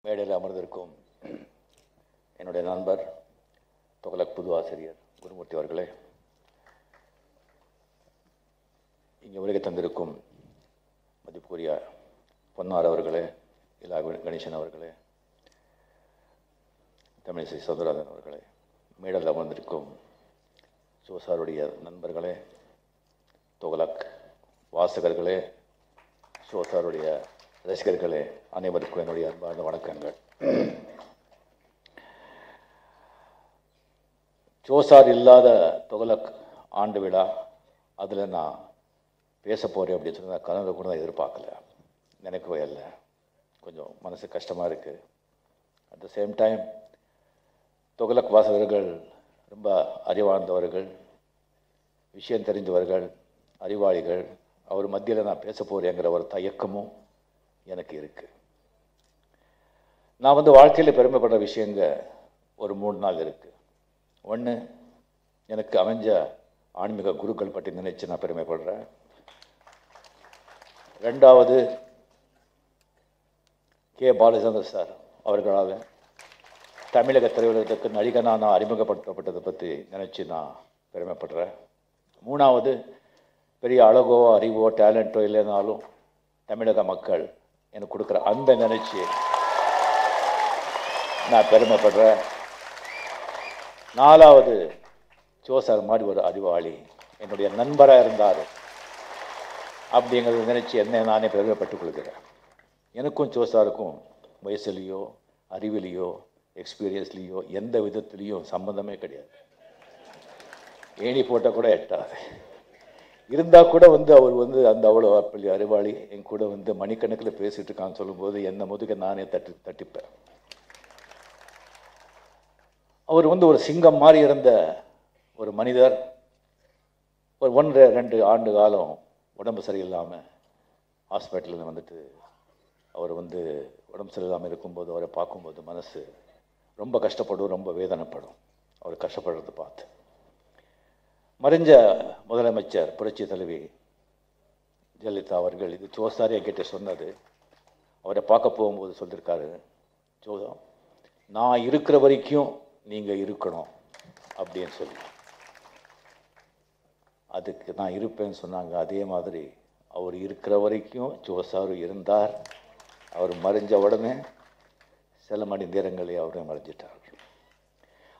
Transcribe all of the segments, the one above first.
மேடையில் அமர்ந்திருக்கும் என்னுடைய நண்பர் துக்ளக் புது ஆசிரியர் குருமூர்த்தி அவர்களே, இங்கே வருகை தந்திருக்கும் மதிப்புக்குரிய பொன்னார் அவர்களே, இலா கணேசன் அவர்களே, தமிழிசை சௌந்தரராஜன் அவர்களே, மேடையில் அமர்ந்திருக்கும் ஷோசாருடைய நண்பர்களே, துக்ளக் வாசகர்களே, ஷோசாருடைய ரசிகர்களே, அனைவருக்கும் என்னுடைய அன்பார்ந்த வணக்கங்கள். ஷோசார் இல்லாத துக்ளக் ஆண்டு விழா, அதில் நான் பேச போகிறேன் அப்படின்னு சொல்லி நான் கனவு கூட எதிர்பார்க்கல, நினைக்கவே இல்லை. கொஞ்சம் மனசு கஷ்டமாக இருக்குது. At the same time Thuglak வாசகர்கள் ரொம்ப அறிவார்ந்தவர்கள், விஷயம் தெரிந்தவர்கள், அறிவாளிகள். அவர் மத்தியில் நான் பேச போகிறேங்கிற ஒரு தயக்கமும் எனக்கு இருக்குது. நான் வாழ்க்கையில் பெருமைப்படுற விஷயங்க ஒரு 3 நாள் இருக்குது. ஒன்று, எனக்கு அமைஞ்ச ஆன்மீக குருக்கள் பற்றி நினைச்சு நான் பெருமைப்படுறேன். 2வது, கே பாலச்சந்தர் சார் அவர்களால் தமிழக திரையுலகத்துக்கு நடிகனாக நான் அறிமுகப்படுத்தப்பட்டதை பற்றி நினச்சி நான் பெருமைப்படுறேன். 3வது, பெரிய அழகோ அறிவோ டேலண்ட்டோ இல்லைனாலும் தமிழக மக்கள் எனக்கு கொடுக்குற அன்பை நினச்சி நான் பெருமைப்படுறேன். 4வது, ஷோசார் மாதிரி ஒரு அறிவாளி என்னுடைய நண்பராக இருந்தார் அப்படிங்கிறத நினச்சி என்னை நானே பெருமைப்பட்டுக் கொள்கிறேன். எனக்கும் ஷோசாருக்கும் வயசுலேயோ அறிவிலையோ எக்ஸ்பீரியன்ஸ்லேயோ எந்த விதத்துலேயும் சம்மந்தமே கிடையாது. ஏணி போட்டால் கூட எட்டாது. இருந்தால் கூட அவர் அந்த அவ்வளோ அப்படி அறிவாளி என் கூட மணிக்கணக்கில் பேசிகிட்டு இருக்கான்னு சொல்லும்போது என்னை முதுக நானே தட்டிப்பேன். அவர் ஒரு சிங்கம் மாதிரி இருந்த ஒரு மனிதர். ஒரு 1-2 ஆண்டு காலம் உடம்பு சரியில்லாமல் ஹாஸ்பிட்டலில் அவர் உடம்பு சரியில்லாமல் இருக்கும்போது அவரை பார்க்கும்போது மனசு ரொம்ப கஷ்டப்படும், ரொம்ப வேதனைப்படும். அவர் கஷ்டப்படுறதை பார்த்து மறைஞ்ச முதலமைச்சர் புரட்சி தலைவி ஜெயலலிதா அவர்கள் இது ஷோசார் என்கிட்ட சொன்னது. அவரை பார்க்க போகும்போது சொல்லியிருக்காரு, ஷோசா நான் இருக்கிற வரைக்கும் நீங்கள் இருக்கணும் அப்படின்னு சொல்லி. அதுக்கு நான் இருப்பேன்னு சொன்னாங்க. அதே மாதிரி அவர் இருக்கிற வரைக்கும் ஷோசார் இருந்தார். அவர் மறைஞ்ச உடனே சில மணி நேரங்களே அவரும் மறைஞ்சிட்டார்.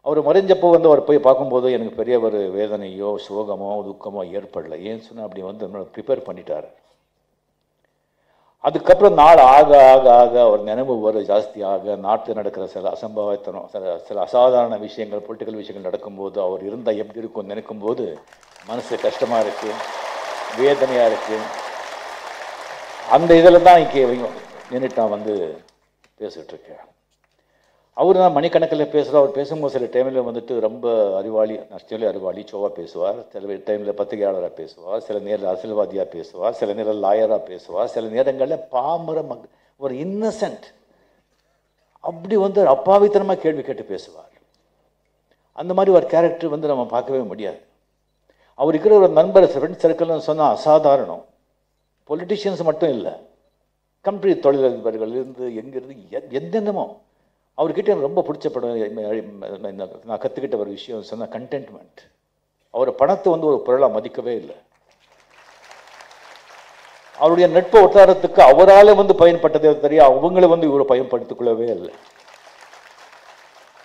அவர் மறைஞ்சப்போ அவர் போய் பார்க்கும்போது எனக்கு பெரிய ஒரு வேதனையோ சோகமோ துக்கமோ ஏற்படலை. ஏன்னு சொன்னால் அப்படி ப்ரிப்பேர் பண்ணிட்டார். அதுக்கப்புறம் நாள் ஆக ஆக ஆக அவர் நினைவு ஜாஸ்தியாக நாட்டில் நடக்கிற சில அசம்பாவித்தனம், சில அசாதாரண விஷயங்கள், பொலிட்டிக்கல் விஷயங்கள் நடக்கும்போது அவர் இருந்தால் எப்படி இருக்கும்னு நினைக்கும்போது மனசு கஷ்டமாக இருக்குது, வேதனையாக இருக்குது. அந்த இதில் தான் இங்கே நின்றுட்டு நான் பேசிகிட்ருக்கேன். அவர் தான் மணிக்கணக்கில் பேசுகிறார். அவர் பேசும்போது சில டைமில் ரொம்ப அறிவாளி, நஷ்டலே அறிவாளி ஷோவாக பேசுவார். சில டைமில் பத்திரிகையாளராக பேசுவார், சில நேரில் அரசியல்வாதியாக பேசுவார், சில நேரம் லாயராக பேசுவார், சில நேரங்களில் பாமர ஒரு இன்னசென்ட் அப்படி அப்பாவித்தனமாக கேள்வி கேட்டு பேசுவார். அந்த மாதிரி ஒரு கேரக்டர் நம்ம பார்க்கவே முடியாது. அவர் இருக்கிற ஒரு நண்பர் ஃப்ரெண்ட் சர்க்கிள்னு சொன்னால் அசாதாரணம். பொலிட்டிஷியன்ஸ் மட்டும் இல்லை, கம்ப்ளீட் தொழிலதிபர்கள் இருந்து எங்கிருந்து எந்தென்னமோ. அவர்கிட்ட எனக்கு ரொம்ப பிடிச்ச படம் நான் கற்றுக்கிட்ட ஒரு விஷயம் சொன்னால் கண்டென்ட்மெண்ட். அவர் பணத்தை ஒரு பொருளாக மதிக்கவே இல்லை. அவருடைய நட்பு வட்டாரத்துக்கு அவரால் பயன்பட்டதே தெரியும், அவங்கள இவரை பயன்படுத்திக்கொள்ளவே இல்லை.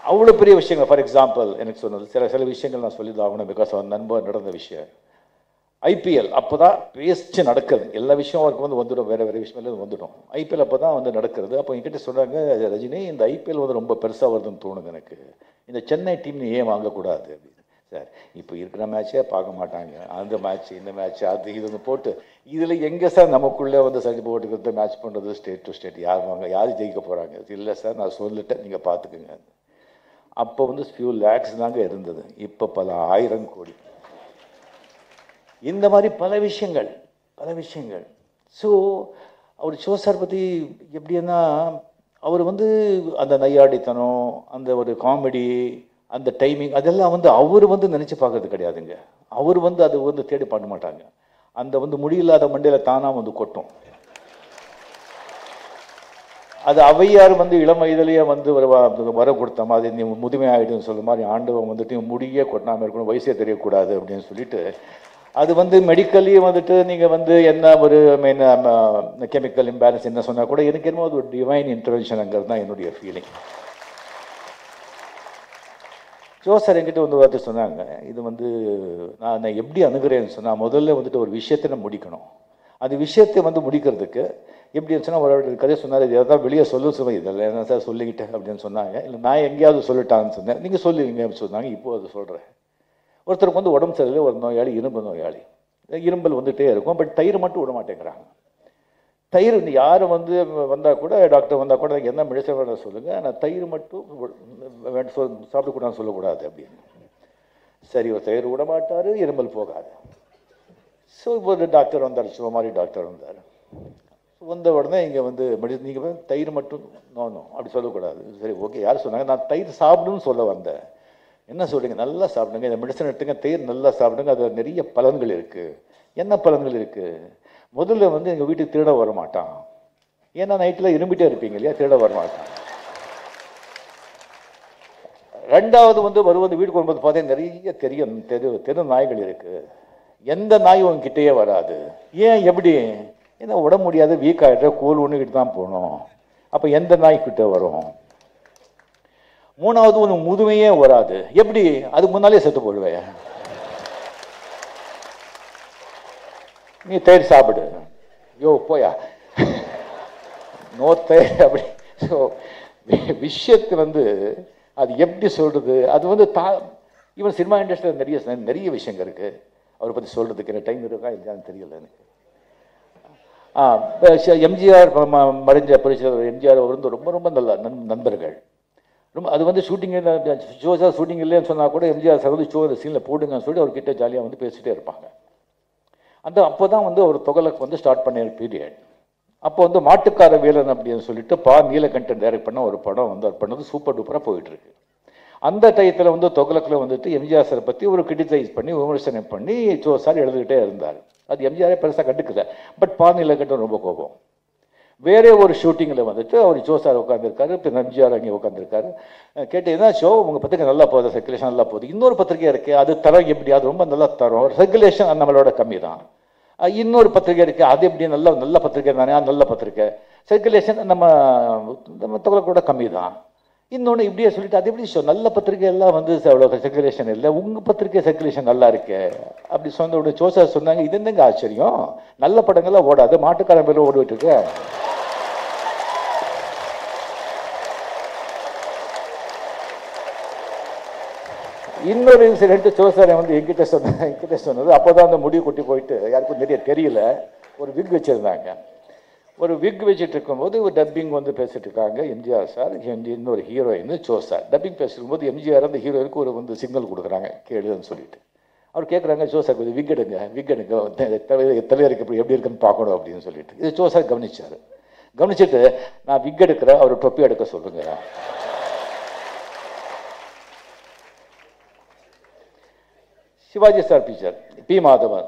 அவ்வளோ பெரிய விஷயங்கள். ஃபார் எக்ஸாம்பிள் எனக்கு சொன்னது சில விஷயங்கள் நான் சொல்லி தான் ஆகணும். பிகாஸ் அவர் நண்பர் நடந்த விஷயம் IPL அப்போ தான் பேச்சு நடக்குது. எல்லா விஷயம் அவருக்கு வந்துடும், வேறு வேறு விஷயம் வந்துடும். IPL அப்போ தான் நடக்கிறது. அப்போ என்கிட்ட சொன்னாங்க, ரஜினி இந்த IPL ரொம்ப பெருசாக வருதுன்னு தோணுது எனக்கு, இந்த சென்னை டீம் ஏன் வாங்கக்கூடாது அப்படின்னு. சார் இப்போ இருக்கிற மேட்சே பார்க்க மாட்டாங்க, அந்த மேட்ச் இந்த மேட்ச் அது இது போட்டு இதில் எங்கே சார் நமக்குள்ளே சரி போட்டுக்கிறது மேட்ச் பண்ணுறது ஸ்டேட் டு ஸ்டேட் யார் ஜெயிக்க போகிறாங்க? இல்லை சார் நான் சொல்லிட்டேன், நீங்கள் பார்த்துக்குங்க. அப்போ ஃபியூ லேக்ஸ் தாங்க இருந்தது, இப்போ பல 1000 கோடி. இந்த மாதிரி பல விஷயங்கள். ஸோ அவர் ஷோசார் பற்றி எப்படின்னா, அவர் அந்த நையாடித்தனம், அந்த ஒரு காமெடி, அந்த டைமிங் அதெல்லாம் அவர் நினச்சி பார்க்கறது கிடையாதுங்க. அவர் அது தேடி பண்ண மாட்டாங்க. அந்த முடியில்லாத மண்டையில் தானாக கொட்டும். அது ஔவையார் வந்து இளம் வயதிலேயே வந்து வர கொடுத்த மாதிரி நீ முதுமை ஆகிடுன்னு சொல்ல மாதிரி ஆண்டவன் வந்துட்டு முடியே கொட்டாமல் இருக்கணும், வயசே தெரியக்கூடாது அப்படின்னு சொல்லிட்டு அது வந்து மெடிக்கலி வந்துட்டு நீங்கள் வந்து என்ன ஒரு மெயின் கெமிக்கல் இம்பேலன்ஸ் என்ன சொன்னால் கூட எனக்கு என்னமோ அது ஒரு டிவைன் இன்டர்வென்ஷனுங்கிறது தான் என்னுடைய ஃபீலிங். சார் என்கிட்ட வந்து வார்த்தை சொன்னாங்க, இது வந்து நான் எப்படி அணுகிறேன்னு சொன்னால் முதல்ல வந்துட்டு ஒரு விஷயத்தை நான் முடிக்கணும். அந்த விஷயத்தை வந்து முடிக்கிறதுக்கு எப்படி இருந்துச்சுன்னா ஒரு கதை சொன்னார், இது எதாவது வெளியே சொல்ல இதில் என்ன சார் சொல்லிக்கிட்டேன் அப்படின்னு சொன்னாங்க. இல்லை நான் எங்கேயாவது சொல்லிட்டான்னு சொன்னேன், நீங்கள் சொல்லுவீங்க அப்படின்னு சொன்னாங்க. இப்போது அது சொல்கிறேன். ஒருத்தருக்கு வந்து உடம்பு சரியில்லை, ஒரு நோயாளி இரும்பு நோயாளி, இரும்பல் வந்துகிட்டே இருக்கும், பட் தயிர் மட்டும் விட மாட்டேங்கிறாங்க. தயிர் யார் வந்து வந்தால் கூட டாக்டர் வந்தால் கூட என்ன மெடிசன் வேணும் சொல்லுங்கள், ஆனால் தயிர் மட்டும் சாப்பிடக்கூடாதுன்னு சொல்லக்கூடாது அப்படின்னு. சரி, ஒரு தயிர் விட மாட்டார், இரும்பல் போகாது. ஸோ இப்போ ஒரு டாக்டர் வந்தார், சிவமாரி டாக்டர் வந்தார். வந்த உடனே இங்கே வந்து மெடிசன் நீங்கள் தயிர் மட்டும் நோணும் அப்படி சொல்லக்கூடாது. சரி ஓகே, யார் சொன்னாங்க? நான் தயிர் சாப்பிடுன்னு சொல்ல வந்தேன். என்ன சொல்கிறீங்க? நல்லா சாப்பிடுங்க, இந்த மெடிசன் எடுத்துங்க, தயிர் நல்லா சாப்பிடுங்க, அது நிறைய பலன்கள் இருக்குது. என்ன பலன்கள் இருக்குது? முதல்ல வந்து எங்கள் வீட்டுக்கு திருட வர மாட்டான், ஏன்னா நைட்டில் இரும்பிட்டே இருப்பீங்க இல்லையா, திருட வர மாட்டான். ரெண்டாவது வந்து வருவது வீட்டுக்கு வரும்போது பார்த்தா நிறைய தெரு நாய்கள் இருக்குது, எந்த நாய் உங்ககிட்டயே வராது. ஏன் எப்படி? ஏன்னா உடம்பு முடியாது, வீக் ஆகிடுற, கோல் ஒன்றுக்கிட்டு தான் போகணும், அப்போ எந்த நாய்க்கிட்ட வரும்? மூணாவது ஒன்று முதுமையே வராது. எப்படி? அதுக்கு முன்னாலே செத்து போடுவேன். நீ தயிர் சாப்பிடு, யோ போயா நோ தயிர் அப்படி. ஸோ விஷயத்து வந்து அது எப்படி சொல்கிறது, அது வந்து ஈவன் சினிமா இண்டஸ்ட்ரியில் நிறைய விஷயங்கள் இருக்குது, அவரை பற்றி சொல்கிறதுக்கு என்ன டைம் இருக்கா இல்லையான்னு தெரியல எனக்கு. எம்ஜிஆர் மறைஞ்ச பரிசு எம்ஜிஆர் வந்து ரொம்ப ரொம்ப நல்ல நண்பர்கள். ரொம்ப அது வந்து ஷூட்டிங்கில் சார் ஷூட்டிங் இல்லைன்னு சொன்னால் கூட எம்ஜிஆர் சார் வந்து சீனில் போடுங்கன்னு சொல்லி அவர்கிட்ட ஜாலியாக வந்து பேசிகிட்டே இருப்பாங்க. அப்போ தான் வந்து ஒரு தொகலுக்கு வந்து ஸ்டார்ட் பண்ண பீரியட். அப்போ வந்து மாட்டுக்கார வேலன் அப்படின்னு சொல்லிட்டு நீலகண்டன் டைரக்ட் பண்ண ஒரு படம் வந்து அவர் பண்ணது சூப்பர் டூப்பராக போயிட்டுருக்கு. அந்த டயத்தில் வந்து தொகலக்கில் வந்துட்டு எம்ஜிஆர் சாரை பற்றி ஒரு கிரிட்டிசைஸ் பண்ணி விமர்சனம் பண்ணி சார் எழுதிக்கிட்டே இருந்தார். அது எம்ஜிஆரே பெருசாக கண்டுக்கல, பட் நீலகண்டன் ரொம்ப கோபம். வேறே ஒரு ஷூட்டிங்கில் வந்துட்டு அவர் சார் உட்காந்துருக்காரு, இப்போ எம்ஜிஆர் அங்கே உட்காந்துருக்காரு. கேட்டு என்ன ஷோ உங்கள் பத்திரிக்கை நல்லா போகுது, சர்க்குலேஷன் நல்லா போகுது, இன்னொரு பத்திரிக்கை இருக்குது அது தரம் எப்படி, அது ரொம்ப நல்லா தரும், சர்க்குலேஷன் நம்மளோட கம்மி தான். இன்னொரு பத்திரிக்கை இருக்குது அது எப்படி, நல்ல பத்திரிக்கை தானே, நல்ல பத்திரிக்கை, சர்க்குலேஷன் நம்ம தொகலோட கம்மி தான். இன்னொன்று இப்படியே சொல்லிட்டு அது எப்படி ஷோ, நல்ல பத்திரிக்கை எல்லாம் வந்து அவ்வளோ சர்க்குலேஷன் இல்லை, உங்கள் பத்திரிக்கை சர்க்குலேஷன் நல்லா இருக்கு அப்படி சொன்ன உடனே சார் சொன்னாங்க, இது என்னங்க ஆச்சரியம், நல்ல படங்கள்லாம் ஓடாது, மாட்டுக்காரன் பேர் ஓடிட்டு இருக்கு. இன்னொரு இன்சிடென்ட் சார் வந்து என்கிட்ட சொன்னது, அப்போ தான் அந்த முடிவு கொட்டி போயிட்டு யாருக்கும் நிறைய தெரியல, ஒரு விக் வச்சுருந்தாங்க. ஒரு விக் வச்சுட்டு இருக்கும்போது ஒரு டப்பிங் வந்து பேசிட்டு இருக்காங்க எம்ஜிஆர் சார், இன்னொரு ஹீரோயின் சார். டப்பிங் பேசும்போது எம்ஜிஆர் அந்த ஹீரோயினுக்கு ஒரு வந்து சிக்னல் கொடுக்குறாங்க கேளுன்னு சொல்லிட்டு. அவர் கேட்குறாங்க, சார் கொஞ்சம் விக் எடுங்க தலைவருக்கு எப்படி இருக்குன்னு பார்க்கணும் அப்படின்னு சொல்லிட்டு. இது சார் கவனிச்சுட்டு நான் விக் எடுக்கிறேன், அவர் தொப்பி எடுக்க சொல்லுங்க. Sivaji sir picture, P Madhavan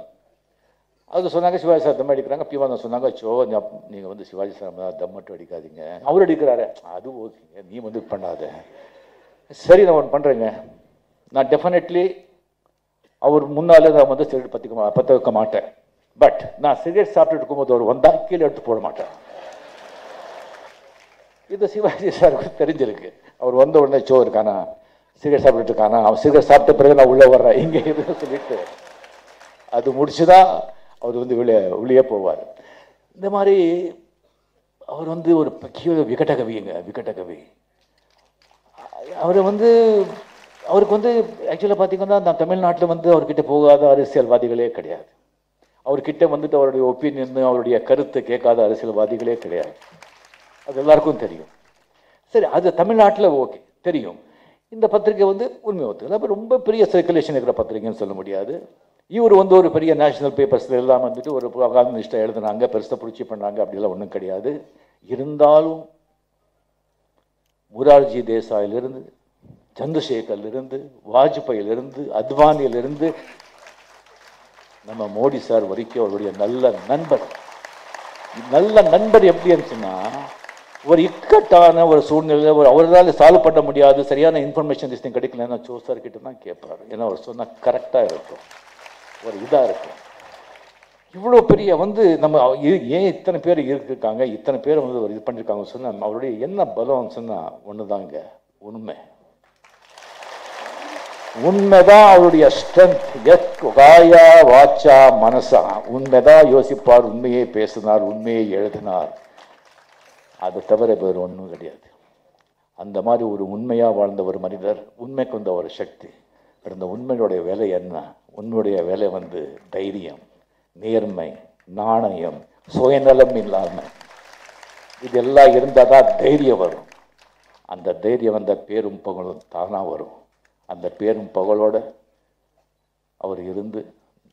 அது சொன்னாங்க, சிவாஜி சார் தம் அடிக்கிறாங்க. பி மாதவன் சொன்னாங்க, நீங்கள் வந்து சிவாஜி சார் தம் மட்டும் அடிக்காதீங்க, அவர் அடிக்கிறாரு, அது ஓகேங்க, நீ வந்து பண்ணாத. சரி நான் ஒன்று பண்ணுறேங்க, நான் டெஃபினெட்லி அவர் முன்னாலே நான் வந்து சிகரெட் பற்ற வைக்க மாட்டேன், பட் நான் சிகரெட் சாப்பிட்டு இருக்கும்போது அவர் வந்தால் கீழே எடுத்து போட மாட்டேன். இது சிவாஜி சாருக்கு தெரிஞ்சிருக்கு. அவர் வந்த உடனே இருக்கானா, சிகரெட் சாப்பிட்டு இருக்கானா, அவன் சிகரெட் சாப்பிட்ட பிறகு நான் உள்ளே வர்றேன் இங்கே எதுன்னு சொல்லிட்டு அது முடிச்சுதான் அவர் வந்து உள்ளே போவார். இந்த மாதிரி அவர் வந்து ஒரு விகடகவி. அவர் வந்து அவருக்கு வந்து ஆக்சுவலாக பார்த்தீங்கன்னா நான் தமிழ்நாட்டில் வந்து அவர்கிட்ட போகாத அரசியல்வாதிகளே கிடையாது, அவர்கிட்ட வந்துட்டு அவருடைய ஒப்பீனியன் அவருடைய கருத்தை கேட்காத அரசியல்வாதிகளே கிடையாது, அது எல்லாருக்கும் தெரியும். சரி, அது தமிழ்நாட்டில் ஓகே தெரியும். இந்த பத்திரிக்கை வந்து உண்மை ஒத்துக்கல, அப்போ ரொம்ப பெரிய சர்க்குலேஷன் இருக்கிற பத்திரிக்கைன்னு சொல்ல முடியாது. இவர் வந்து ஒரு பெரிய நேஷனல் பேப்பர்ஸில் எல்லாம் வந்துட்டு ஒரு காலனிஸ்டாக எழுதுனாங்க, பெருசாக பிடிச்சி பண்ணாங்க, அப்படிலாம் ஒன்றும் கிடையாது. இருந்தாலும் முரார்ஜி தேசாயிலிருந்து, சந்திரசேகர்லேருந்து, வாஜ்பாயிலிருந்து, அத்வானியிலிருந்து நம்ம மோடி சார் வரைக்கும் அவருடைய நல்ல நண்பர் எப்படி இருந்துச்சுன்னா, ஒரு இக்கட்டான ஒரு சூழ்நிலையில் ஒரு அவரால் சால்வ் பண்ண முடியாது, சரியான இன்ஃபர்மேஷன் திஸ் கிடைக்கலன்னா சார் கிட்ட தான் கேட்பார். ஏன்னா அவர் சொன்னால் கரெக்டாக இருக்கும், ஒரு இதாக இருக்கும். இவ்வளோ பெரிய நம்ம ஏன் இத்தனை பேர் இருக்காங்க, இத்தனை பேர் ஒரு இது பண்ணியிருக்காங்க சொன்னால் அவருடைய என்ன பலம் சொன்னால் ஒன்று தாங்க, உண்மை. உண்மைதான் அவருடைய ஸ்ட்ரென்த். காயா வாச்சா மனசா உண்மைதான் யோசிப்பார், உண்மையே பேசினார், உண்மையை எழுதினார். அதை தவிர வேறு ஒன்றும் கிடையாது. அந்த மாதிரி ஒரு உண்மையாக வாழ்ந்த ஒரு மனிதர், உண்மைக்கு வந்த ஒரு சக்தி. அந்த உண்மையுடைய வேலை என்ன? உண்மையுடைய வேலை தைரியம், நேர்மை, நாணயம், சுயநலம் இல்லாமல் இதெல்லாம் இருந்தால் தான் தைரியம் வரும். அந்த தைரியம் வந்த பேரும் புகழும் தானாக வரும். அந்த பேரும் புகழோடு அவர் இருந்து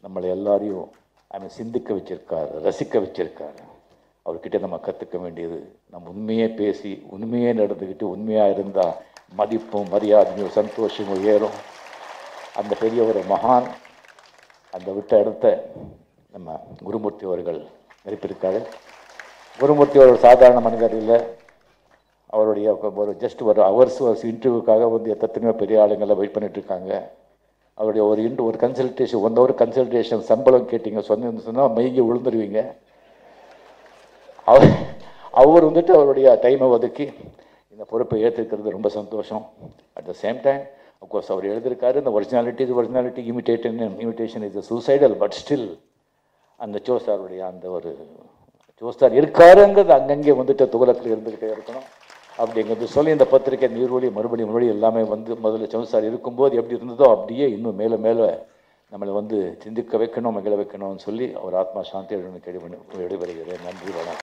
நம்மளை எல்லாரையும் சிந்திக்க வச்சிருக்காரு, ரசிக்க வச்சிருக்காரு. அவர்கிட்ட நம்ம கற்றுக்க வேண்டியது, நம்ம உண்மையே பேசி உண்மையே நடந்துக்கிட்டு உண்மையாக இருந்தால் மதிப்பும் மரியாதையும் சந்தோஷமும் ஏறும். அந்த பெரிய ஒரு மகான் அந்த விட்ட இடத்த நம்ம குருமூர்த்தி அவர்கள் நிரப்பியிருக்காரு. குருமூர்த்தி அவர்கள் சாதாரண மனிதர் இல்லை. அவருடைய ஒரு ஜஸ்ட் ஒரு ஹவர்ஸ் இன்டர்வியூக்காக எத்தனையோ பெரிய ஆளுங்களை வெயிட் பண்ணிகிட்ருக்காங்க. அவருடைய ஒரு கன்சல்டேஷன் 1 hour கன்சல்டேஷன் சம்பளம் கேட்டிங்க சொன்னால் மயங்கி விழுந்துருவீங்க. அவர் அவருடைய டைமை ஒதுக்கி இந்த பொறுப்பை ஏற்றுக்கிறது ரொம்ப சந்தோஷம். At the same time of course அவர் எழுதியிருக்காரு, இந்த originality imitation is suicidal, but still அந்த ஜோசாருடைய அந்த ஒரு ஜோசார் இருக்காருங்கிறது அங்கங்கே துகளத்தில் இருந்துக்கிட்டே இருக்கணும். அப்படிங்கிறது சொல்லி இந்த பத்திரிகை நீர்வழி மறுபடியும் எல்லாமே முதல்ல ஜோசார் இருக்கும்போது எப்படி இருந்ததோ அப்படியே இன்னும் மேலே மேலே நம்மளை சிந்திக்க வைக்கணும், மகிழ வைக்கணும்னு சொல்லி அவர் ஆத்மா சாந்தி விடைபெறுகிறேன். நன்றி, வணக்கம்.